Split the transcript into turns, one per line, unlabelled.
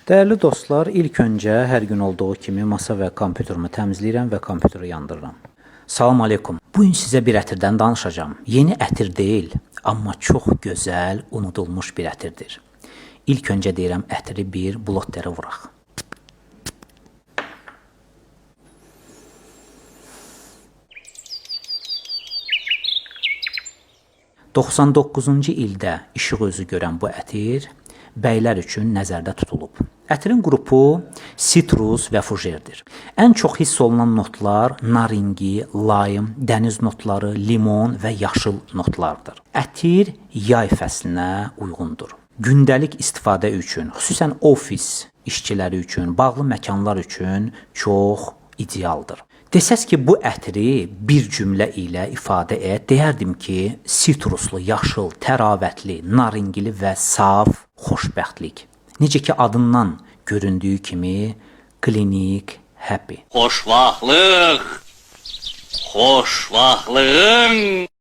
Dəyərli dostlar, ilk öncə hər gün olduğu kimi masa və kompüterimi təmizləyirəm və kompüteri yandırıram. Salam aleykum. Bugün sizə bir ətirdən danışacağım. Yeni ətir deyil, amma çox gözəl, unudulmuş bir ətirdir. İlk öncə deyirəm, ətiri bir blotterə vuraq. ...99-cu ildə işıq özü görən bu ətir bəylər üçün nəzərdə tutulub. Ətirin qrupu sitrus və fujerdir. Ən çox hiss olunan notlar naringi, laym, dəniz notları, limon və yaşıl notlardır. Ətir yay fəslinə uyğundur. Gündəlik istifadə üçün, xüsusən ofis işçiləri üçün, bağlı məkanlar üçün çox idealdır. Desəz ki, bu ətiri bir cümlə ilə ifadə et, deyərdim ki, sitruslu, yaşıl, təravətli, naringili və saf xoşbəxtlik. Necə ki, adından göründüyü kimi klinik happy.
Xoşvaxtlıq, xoşvaxtlığın